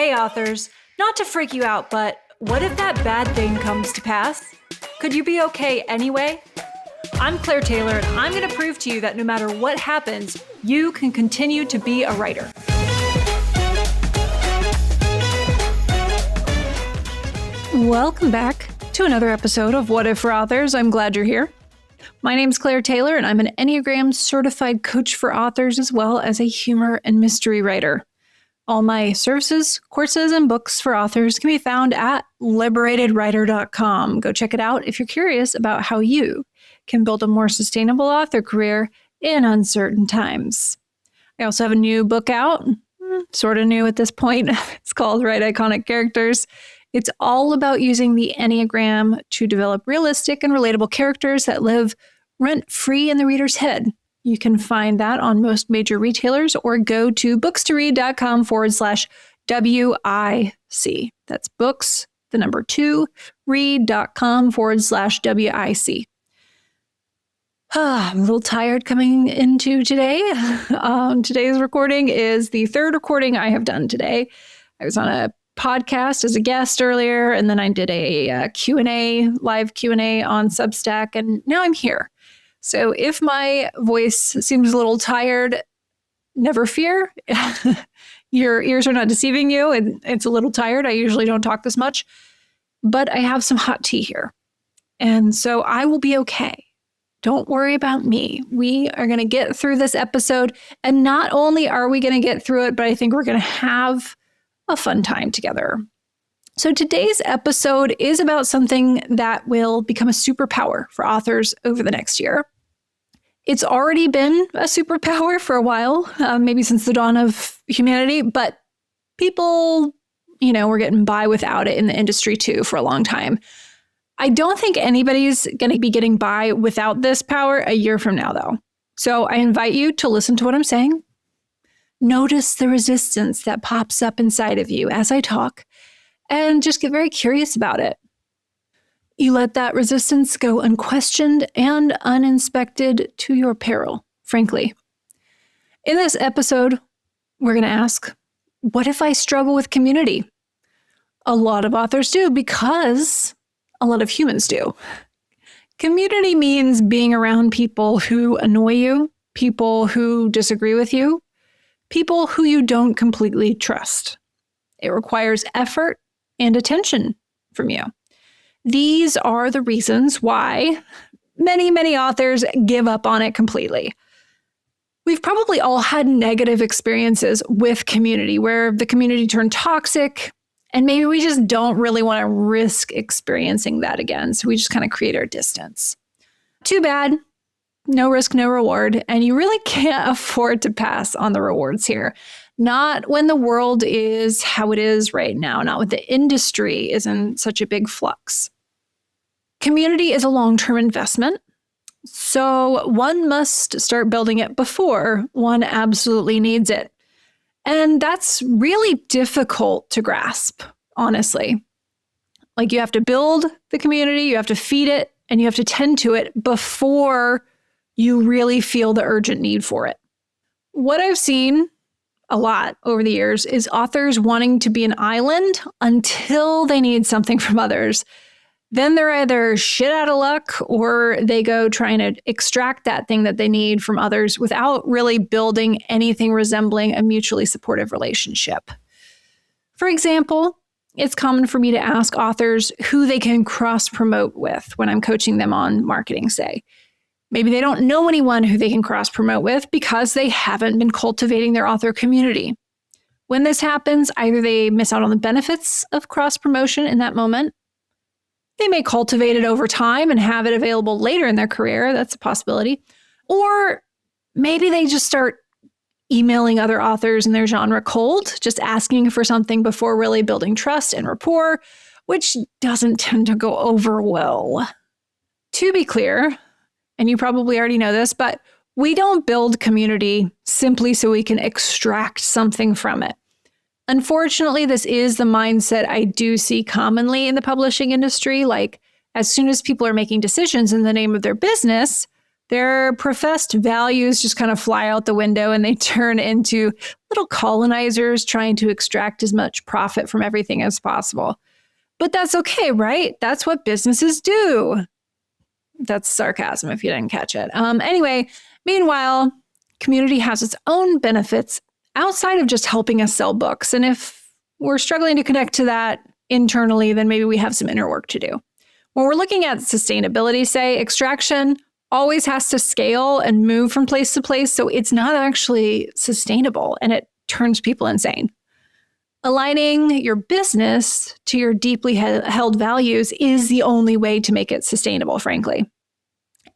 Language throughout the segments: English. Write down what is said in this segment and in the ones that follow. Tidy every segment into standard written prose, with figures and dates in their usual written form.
Hey authors, not to freak you out, but what if that bad thing comes to pass? Could you be okay anyway? I'm Claire Taylor, and I'm going to prove to you that no matter what happens, you can continue to be a writer. Welcome back to another episode of What If for Authors. I'm glad you're here. My name's Claire Taylor, and I'm an Enneagram certified coach for authors as well as a humor and mystery writer. All my services, courses, and books for authors can be found at liberatedwriter.com. Go check it out if you're curious about how you can build a more sustainable author career in uncertain times. I also have a new book out, sort of new at this point. It's called Write Iconic Characters. It's all about using the Enneagram to develop realistic and relatable characters that live rent-free in the reader's head. You can find that on most major retailers or go to books2read.com/WIC. That's books, the number 2, read.com/WIC. I'm a little tired coming into today. Today's recording is the third recording I have done today. I was on a podcast as a guest earlier, and then I did a Q&A, live Q&A on Substack, and now I'm here. So if my voice seems a little tired, never fear. Your ears are not deceiving you, and it's a little tired. I usually don't talk this much, but I have some hot tea here, and so I will be okay. Don't worry about me. We are going to get through this episode, and not only are we going to get through it, but I think we're going to have a fun time together. So today's episode is about something that will become a superpower for authors over the next year. It's already been a superpower for a while, maybe since the dawn of humanity, but people, were getting by without it in the industry too for a long time. I don't think anybody's going to be getting by without this power a year from now, though. So I invite you to listen to what I'm saying. Notice the resistance that pops up inside of you as I talk, and just get very curious about it. You let that resistance go unquestioned and uninspected to your peril, frankly. In this episode, we're going to ask, what if I struggle with community? A lot of authors do because a lot of humans do. Community means being around people who annoy you, people who disagree with you, people who you don't completely trust. It requires effort and attention from you. These are the reasons why many authors give up on it completely. We've probably all had negative experiences with community where the community turned toxic, and maybe we just don't really want to risk experiencing that again. So we just kind of create our distance. Too bad. No risk, no reward. And you really can't afford to pass on the rewards here. Not when the world is how it is right now, not when the industry is in such a big flux. Community is a long-term investment, so one must start building it before one absolutely needs it. And that's really difficult to grasp, honestly. Like, you have to build the community, you have to feed it, and you have to tend to it before you really feel the urgent need for it. What I've seen a lot over the years is authors wanting to be an island until they need something from others. Then they're either shit out of luck or they go trying to extract that thing that they need from others without really building anything resembling a mutually supportive relationship. For example, it's common for me to ask authors who they can cross-promote with when I'm coaching them on marketing, say. Maybe they don't know anyone who they can cross-promote with because they haven't been cultivating their author community. When this happens, either they miss out on the benefits of cross-promotion in that moment. They may cultivate it over time and have it available later in their career. That's a possibility. Or maybe they just start emailing other authors in their genre cold, just asking for something before really building trust and rapport, which doesn't tend to go over well. To be clear, and you probably already know this, but we don't build community simply so we can extract something from it. Unfortunately, this is the mindset I do see commonly in the publishing industry. Like, as soon as people are making decisions in the name of their business, Their professed values just kind of fly out the window and they turn into little colonizers trying to extract as much profit from everything as possible. But that's okay, right? That's what businesses do. That's sarcasm if you didn't catch it. Anyway, meanwhile, community has its own benefits outside of just helping us sell books. And if we're struggling to connect to that internally, then maybe we have some inner work to do. When we're looking at sustainability, say, extraction always has to scale and move from place to place, so it's not actually sustainable, and it turns people insane. Aligning your business to your deeply held values is the only way to make it sustainable, frankly.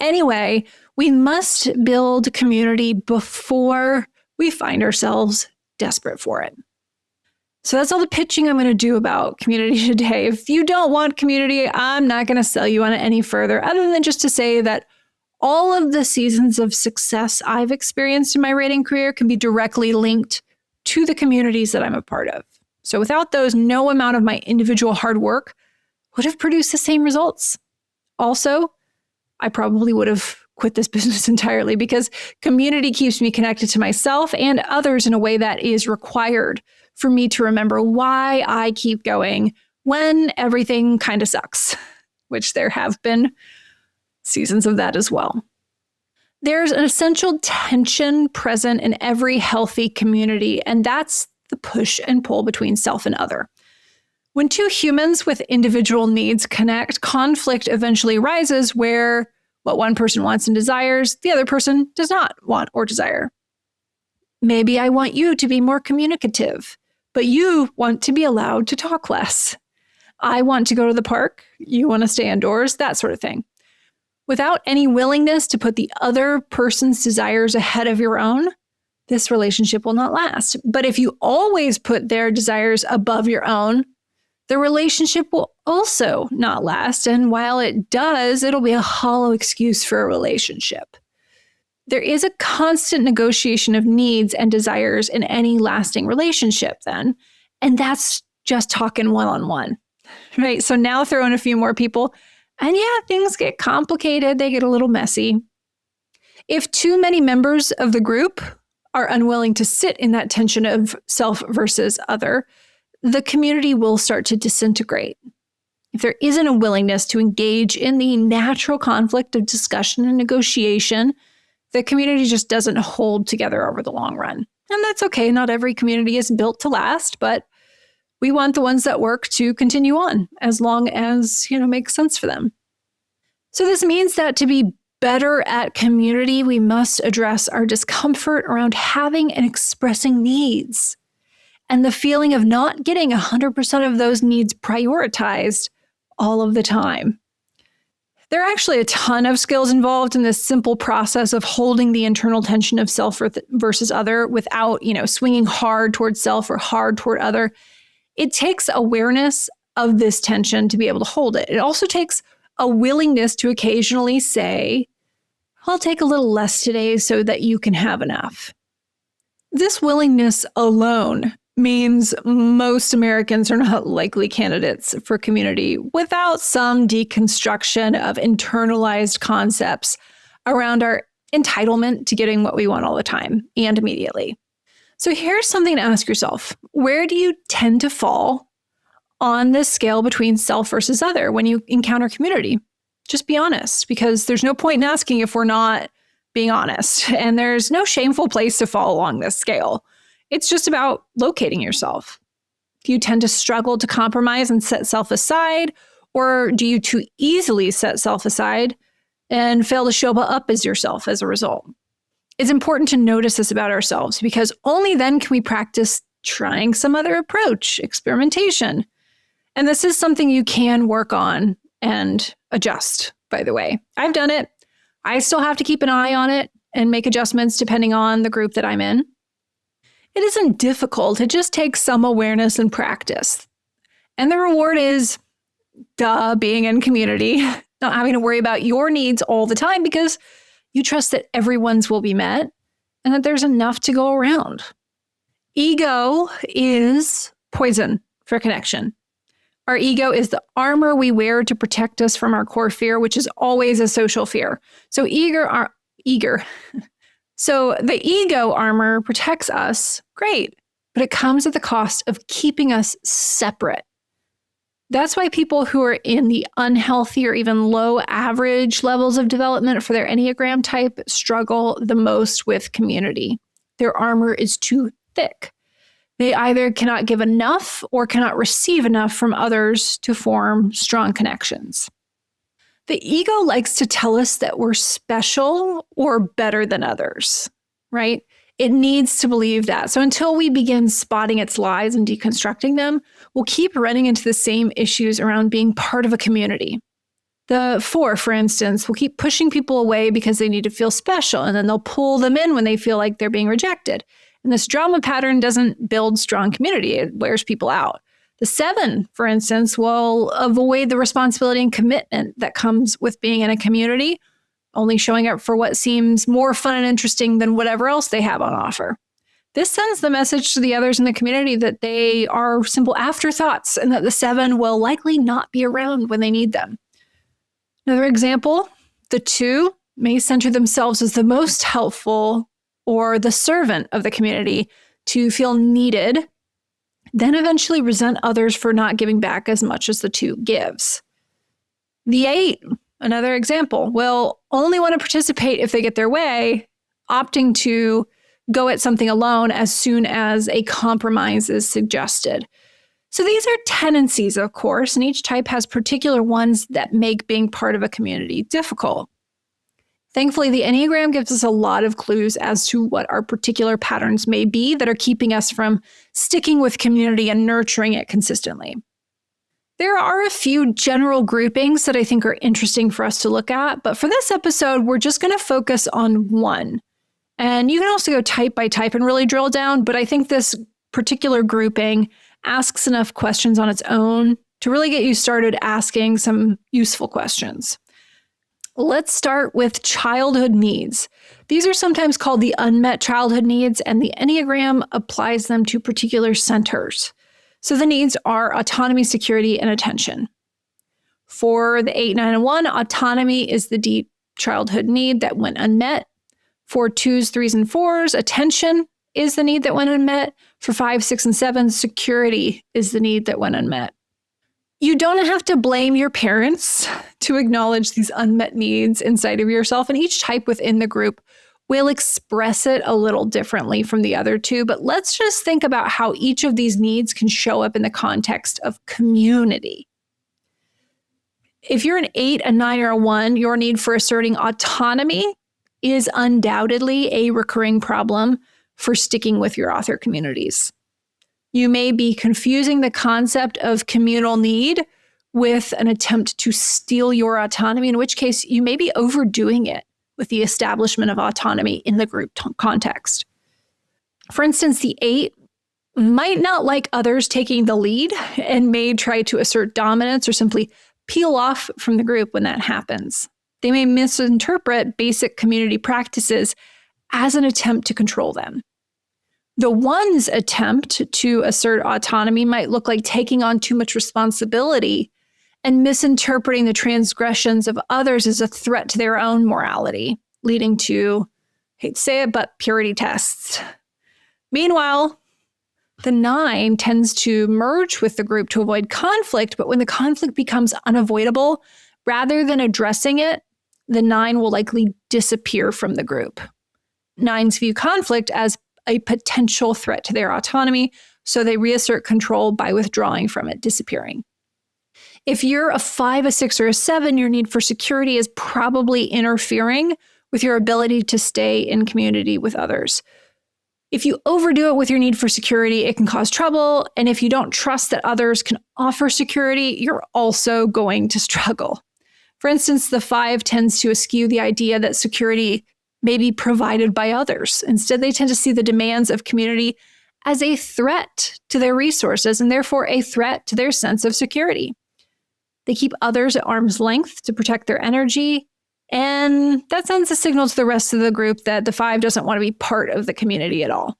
Anyway, we must build community before we find ourselves desperate for it. So that's all the pitching I'm going to do about community today. If you don't want community, I'm not going to sell you on it any further, other than just to say that all of the seasons of success I've experienced in my writing career can be directly linked to the communities that I'm a part of. So without those, no amount of my individual hard work would have produced the same results. Also, I probably would have quit this business entirely because community keeps me connected to myself and others in a way that is required for me to remember why I keep going when everything kind of sucks, which there have been seasons of that as well. There's an essential tension present in every healthy community, and that's the push and pull between self and other. When two humans with individual needs connect, conflict eventually rises where what one person wants and desires, the other person does not want or desire. Maybe I want you to be more communicative, but you want to be allowed to talk less. I want to go to the park, you want to stay indoors, that sort of thing. Without any willingness to put the other person's desires ahead of your own, this relationship will not last. But if you always put their desires above your own, the relationship will also not last. And while it does, it'll be a hollow excuse for a relationship. There is a constant negotiation of needs and desires in any lasting relationship then. And that's just talking one-on-one, right? So now throw in a few more people. And yeah, things get complicated. They get a little messy. If too many members of the group are unwilling to sit in that tension of self versus other, the community will start to disintegrate. If there isn't a willingness to engage in the natural conflict of discussion and negotiation, the community just doesn't hold together over the long run. And that's okay. Not every community is built to last, but we want the ones that work to continue on as long as, makes sense for them. So this means that to be better at community, we must address our discomfort around having and expressing needs and the feeling of not getting 100% of those needs prioritized all of the time. There are actually a ton of skills involved in this simple process of holding the internal tension of self versus other without, swinging hard toward self or hard toward other. It takes awareness of this tension to be able to hold it. It also takes a willingness to occasionally say, I'll take a little less today so that you can have enough. This willingness alone means most Americans are not likely candidates for community without some deconstruction of internalized concepts around our entitlement to getting what we want all the time and immediately. So here's something to ask yourself. Where do you tend to fall on this scale between self versus other when you encounter community? Just be honest, because there's no point in asking if we're not being honest. And there's no shameful place to fall along this scale. It's just about locating yourself. Do you tend to struggle to compromise and set self aside? Or do you too easily set self aside and fail to show up as yourself as a result? It's important to notice this about ourselves because only then can we practice trying some other approach, experimentation. And this is something you can work on and adjust, by the way. I've done it. I still have to keep an eye on it and make adjustments depending on the group that I'm in. It isn't difficult. It just takes some awareness and practice. And the reward is, being in community, not having to worry about your needs all the time because you trust that everyone's will be met and that there's enough to go around. Ego is poison for connection. Our ego is the armor we wear to protect us from our core fear, which is always a social fear. So eager. So the ego armor protects us, great, but it comes at the cost of keeping us separate. That's why people who are in the unhealthy or even low average levels of development for their Enneagram type struggle the most with community. Their armor is too thick. They either cannot give enough or cannot receive enough from others to form strong connections. The ego likes to tell us that we're special or better than others, right? It needs to believe that. So until we begin spotting its lies and deconstructing them, we'll keep running into the same issues around being part of a community. The 4, for instance, will keep pushing people away because they need to feel special, and then they'll pull them in when they feel like they're being rejected. And this drama pattern doesn't build strong community. It wears people out. The 7, for instance, will avoid the responsibility and commitment that comes with being in a community, only showing up for what seems more fun and interesting than whatever else they have on offer. This sends the message to the others in the community that they are simple afterthoughts and that the 7 will likely not be around when they need them. Another example, the 2 may center themselves as the most helpful or the servant of the community to feel needed, then eventually resent others for not giving back as much as the 2 gives. The 8, another example, will only want to participate if they get their way, opting to go at something alone as soon as a compromise is suggested. So these are tendencies, of course, and each type has particular ones that make being part of a community difficult. Thankfully, the Enneagram gives us a lot of clues as to what our particular patterns may be that are keeping us from sticking with community and nurturing it consistently. There are a few general groupings that I think are interesting for us to look at, but for this episode, we're just going to focus on one. And you can also go type by type and really drill down, but I think this particular grouping asks enough questions on its own to really get you started asking some useful questions. Let's start with childhood needs. These are sometimes called the unmet childhood needs, and the Enneagram applies them to particular centers. So the needs are autonomy, security, and attention. For the 8, 9, and 1, autonomy is the deep childhood need that went unmet. For 2s, 3s, and 4s, attention is the need that went unmet. For 5, 6, and 7, security is the need that went unmet. You don't have to blame your parents to acknowledge these unmet needs inside of yourself, and each type within the group will express it a little differently from the other 2, but let's just think about how each of these needs can show up in the context of community. If you're an 8, a 9, or a 1, your need for asserting autonomy is undoubtedly a recurring problem for sticking with your author communities. You may be confusing the concept of communal need with an attempt to steal your autonomy, in which case you may be overdoing it with the establishment of autonomy in the group context. For instance, the 8 might not like others taking the lead and may try to assert dominance or simply peel off from the group when that happens. They may misinterpret basic community practices as an attempt to control them. The 1's attempt to assert autonomy might look like taking on too much responsibility and misinterpreting the transgressions of others as a threat to their own morality, leading to, hate to say it, but purity tests. Meanwhile, the 9 tends to merge with the group to avoid conflict, but when the conflict becomes unavoidable, rather than addressing it, the 9 will likely disappear from the group. 9s view conflict as a potential threat to their autonomy, so they reassert control by withdrawing from it, disappearing. If you're a 5, a 6, or a 7, your need for security is probably interfering with your ability to stay in community with others. If you overdo it with your need for security, it can cause trouble, and if you don't trust that others can offer security, you're also going to struggle. For instance, the 5 tends to eschew the idea that security may be provided by others. Instead, they tend to see the demands of community as a threat to their resources and therefore a threat to their sense of security. They keep others at arm's length to protect their energy, and that sends a signal to the rest of the group that the 5 doesn't want to be part of the community at all.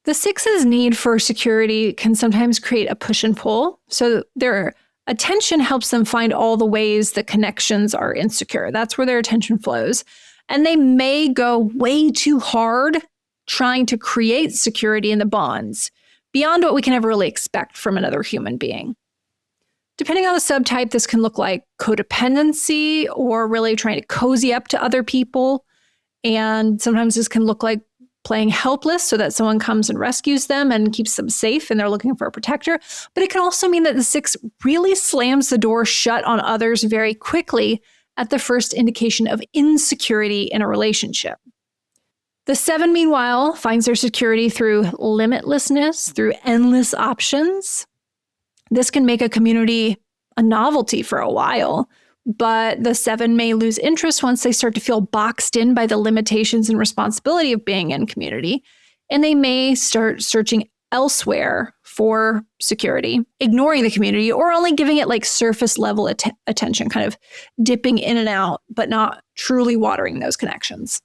The 6's need for security can sometimes create a push and pull, so their attention helps them find all the ways that connections are insecure. That's where their attention flows. And they may go way too hard trying to create security in the bonds beyond what we can ever really expect from another human being. Depending on the subtype, this can look like codependency or really trying to cozy up to other people. And sometimes this can look like playing helpless so that someone comes and rescues them and keeps them safe and they're looking for a protector. But it can also mean that the 6 really slams the door shut on others very quickly at the first indication of insecurity in a relationship. The 7, meanwhile, finds their security through limitlessness, through endless options. This can make a community a novelty for a while, but the 7 may lose interest once they start to feel boxed in by the limitations and responsibility of being in community, and they may start searching elsewhere for security, ignoring the community, or only giving it like surface level attention, kind of dipping in and out, but not truly watering those connections.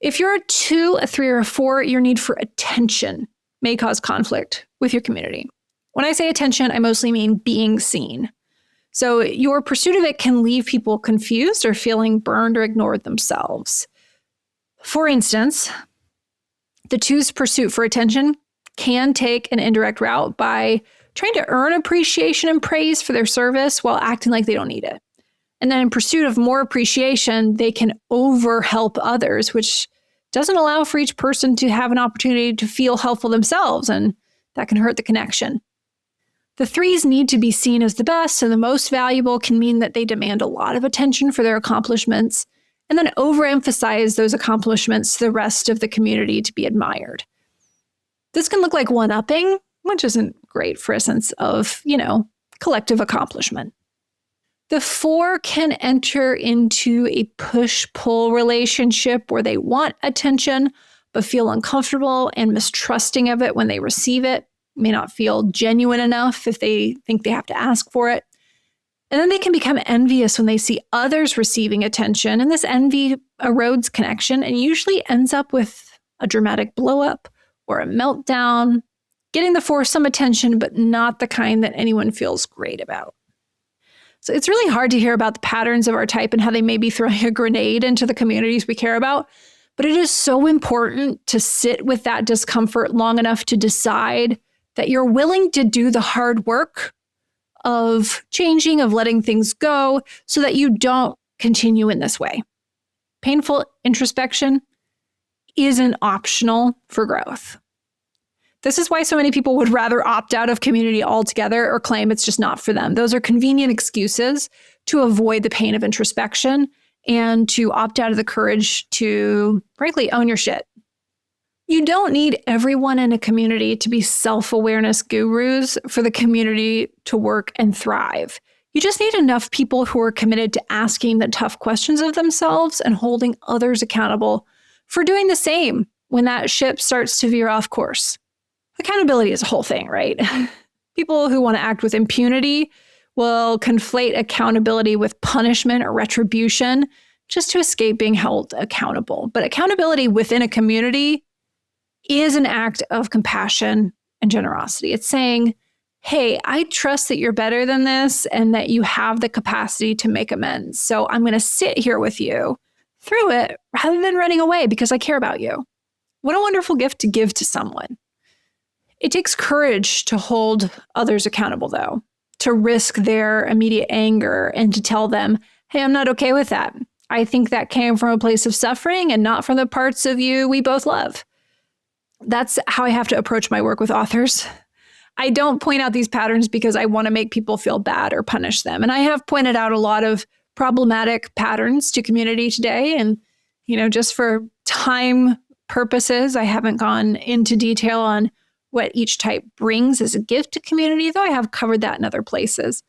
If you're a 2, a 3, or a 4, your need for attention may cause conflict with your community. When I say attention, I mostly mean being seen. So your pursuit of it can leave people confused or feeling burned or ignored themselves. For instance, the 2's pursuit for attention can take an indirect route by trying to earn appreciation and praise for their service while acting like they don't need it. And then in pursuit of more appreciation, they can overhelp others, which doesn't allow for each person to have an opportunity to feel helpful themselves, and that can hurt the connection. The 3's need to be seen as the best and the most valuable can mean that they demand a lot of attention for their accomplishments and then overemphasize those accomplishments to the rest of the community to be admired. This can look like one-upping, which isn't great for a sense of, collective accomplishment. The 4 can enter into a push-pull relationship where they want attention, but feel uncomfortable and mistrusting of it when they receive it, may not feel genuine enough if they think they have to ask for it. And then they can become envious when they see others receiving attention, and this envy erodes connection and usually ends up with a dramatic blow-up or a meltdown, getting the 4 some attention, but not the kind that anyone feels great about. So it's really hard to hear about the patterns of our type and how they may be throwing a grenade into the communities we care about. But it is so important to sit with that discomfort long enough to decide that you're willing to do the hard work of changing, of letting things go, so that you don't continue in this way. Painful introspection isn't optional for growth. This is why so many people would rather opt out of community altogether or claim it's just not for them. Those are convenient excuses to avoid the pain of introspection and to opt out of the courage to, frankly, own your shit. You don't need everyone in a community to be self-awareness gurus for the community to work and thrive. You just need enough people who are committed to asking the tough questions of themselves and holding others accountable for doing the same when that ship starts to veer off course. Accountability is a whole thing, right? People who want to act with impunity will conflate accountability with punishment or retribution just to escape being held accountable. But accountability within a community is an act of compassion and generosity. It's saying, hey, I trust that you're better than this and that you have the capacity to make amends. So I'm going to sit here with you through it rather than running away because I care about you. What a wonderful gift to give to someone. It takes courage to hold others accountable, though, to risk their immediate anger and to tell them, hey, I'm not okay with that. I think that came from a place of suffering and not from the parts of you we both love. That's how I have to approach my work with authors. I don't point out these patterns because I want to make people feel bad or punish them. And I have pointed out a lot of problematic patterns to community today. And, just for time purposes, I haven't gone into detail on what each type brings as a gift to community, though I have covered that in other places.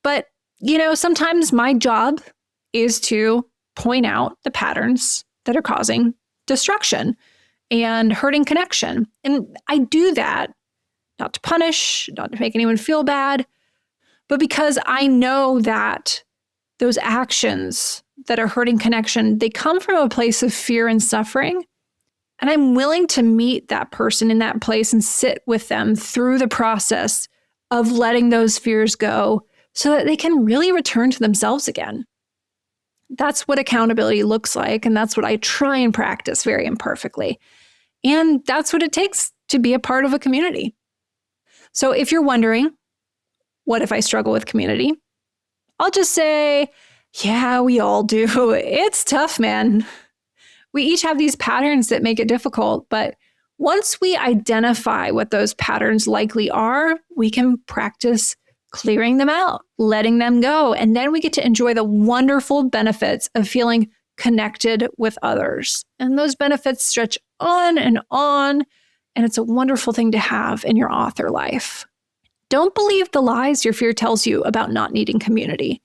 But, sometimes my job is to point out the patterns that are causing destruction and hurting connection. And I do that not to punish, not to make anyone feel bad, but because I know that those actions that are hurting connection, they come from a place of fear and suffering. And I'm willing to meet that person in that place and sit with them through the process of letting those fears go so that they can really return to themselves again. That's what accountability looks like, and that's what I try and practice very imperfectly. And that's what it takes to be a part of a community. So if you're wondering, what if I struggle with community? I'll just say, yeah, we all do. It's tough, man. We each have these patterns that make it difficult, but once we identify what those patterns likely are, we can practice clearing them out, letting them go, and then we get to enjoy the wonderful benefits of feeling connected with others. And those benefits stretch on, and it's a wonderful thing to have in your author life. Don't believe the lies your fear tells you about not needing community.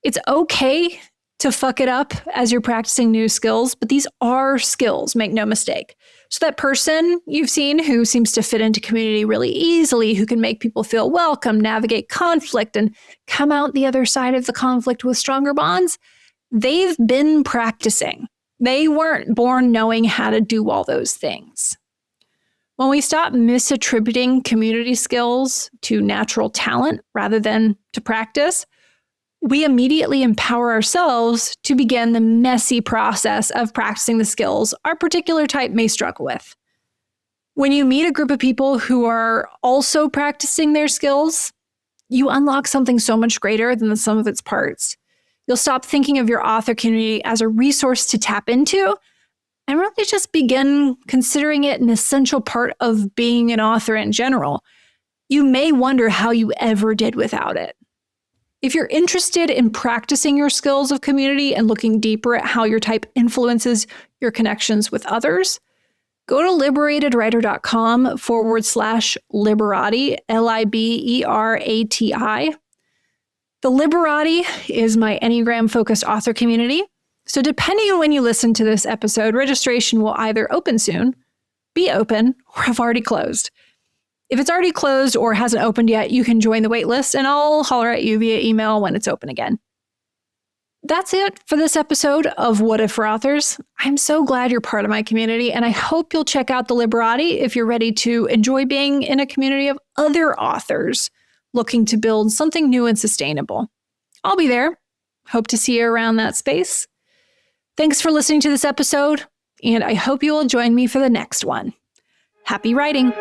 It's okay to fuck it up as you're practicing new skills, but these are skills, make no mistake. So that person you've seen who seems to fit into community really easily, who can make people feel welcome, navigate conflict, and come out the other side of the conflict with stronger bonds, they've been practicing. They weren't born knowing how to do all those things. When we stop misattributing community skills to natural talent rather than to practice, we immediately empower ourselves to begin the messy process of practicing the skills our particular type may struggle with. When you meet a group of people who are also practicing their skills, you unlock something so much greater than the sum of its parts. You'll stop thinking of your author community as a resource to tap into and really just begin considering it an essential part of being an author in general. You may wonder how you ever did without it. If you're interested in practicing your skills of community and looking deeper at how your type influences your connections with others, go to liberatedwriter.com/Liberati, Liberati. The Liberati is my Enneagram-focused author community. So depending on when you listen to this episode, registration will either open soon, be open, or have already closed. If it's already closed or hasn't opened yet, you can join the wait list and I'll holler at you via email when it's open again. That's it for this episode of What If for Authors. I'm so glad you're part of my community, and I hope you'll check out the Liberati if you're ready to enjoy being in a community of other authors looking to build something new and sustainable. I'll be there. Hope to see you around that space. Thanks for listening to this episode, and I hope you will join me for the next one. Happy writing!